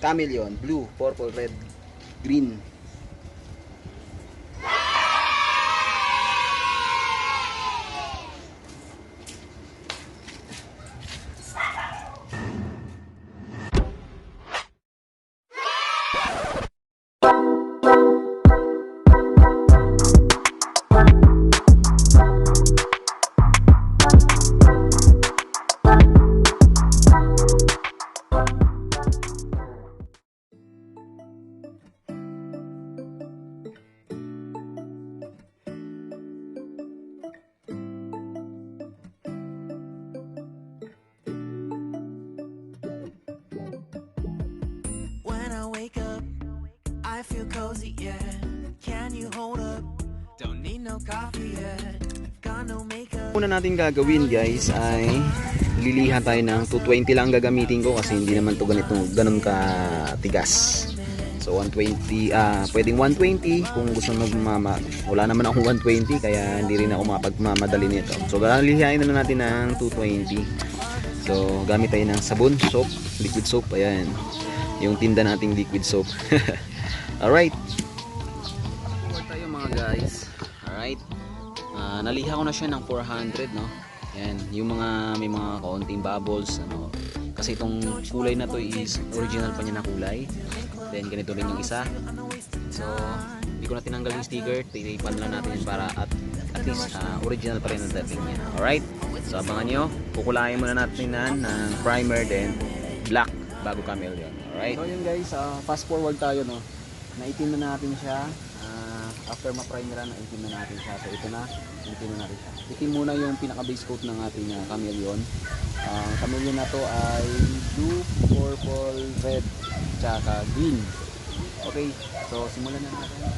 chameleon, blue, purple, red, green. I feel cozy, yeah. Can you hold up? Don't need no coffee yet. Got no makeup. Una natin gagawin guys ay lilihan tayo ng 220 lang gagamitin ko kasi hindi naman to ganun ka tigas. So 120, pwedeng 120 kung gusto magmama. Wala naman akong 120 kaya hindi rin ako mapagmamadali nito. So lilihain na natin ng 220. So gamit tayo ng sabon, soap, liquid soap. Ayan. Yung tinda nating liquid soap. Alright. Forward tayo mga guys. Alright. Naliha ko na siya ng 400, no? Yan, yung mga may mga kaunting bubbles, ano. Kasi itong kulay na to is original pa niya na kulay. Then ganito rin yung isa. So, hindi ko na tinanggal yung sticker, tinipan lang natin para at least original pa rin ang dating niya. Alright? So, abangan nyo. Kukulayin muna natin ng primer then black bago chameleon. Alright? So, yun guys, fast forward tayo, no? Naitim na natin siya. After ma-primeran, naitim na natin siya. So ito na, naitim na natin siya. Itim muna yung pinaka-base coat ng ating chameleon. Chameleon na to ay blue, purple, red, tsaka green. Okay, so simulan na natin.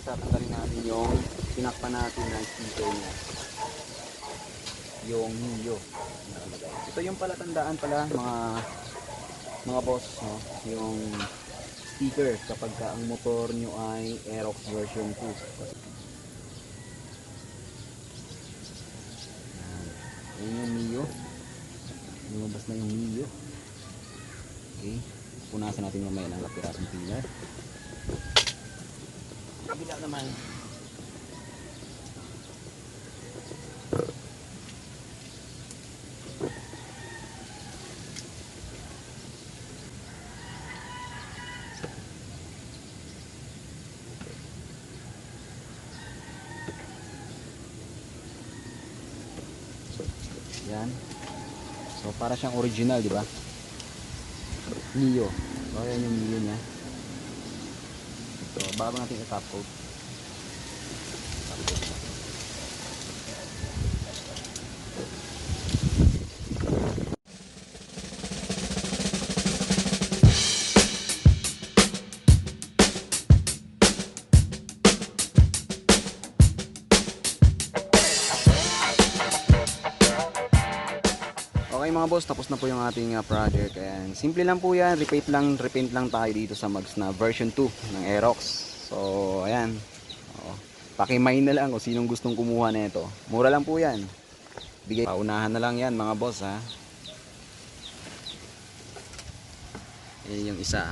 Tatanggalin natin yung pinakpan natin na sticker niya, yung Mio. Ito yung palatandaan pala mga boss, no? Yung sticker kapag ang motor nyo ay Aerox version 2. Ayan yung Mio, lumabas na yung Mio. Okay, punasan natin mamaya ng lapirasong cleaner. Kabila naman. Yan. So para siyang original, di ba? Mio. So yan yung Mio niya. So, bago natin i-top coat. Okay mga boss, tapos na po yung ating project. And simple lang po yan, repaint lang tayo dito sa Mags na version 2 ng Aerox. So ayan, pakimay na lang kung sinong gustong kumuha na ito. Mura lang po yan, bigay, paunahan na lang yan mga boss ha. Yan yung isa,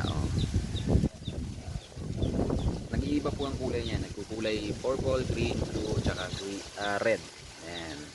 nag-iiba po ang kulay niya, nagkukulay purple, green, blue, tsaka red. Ayan.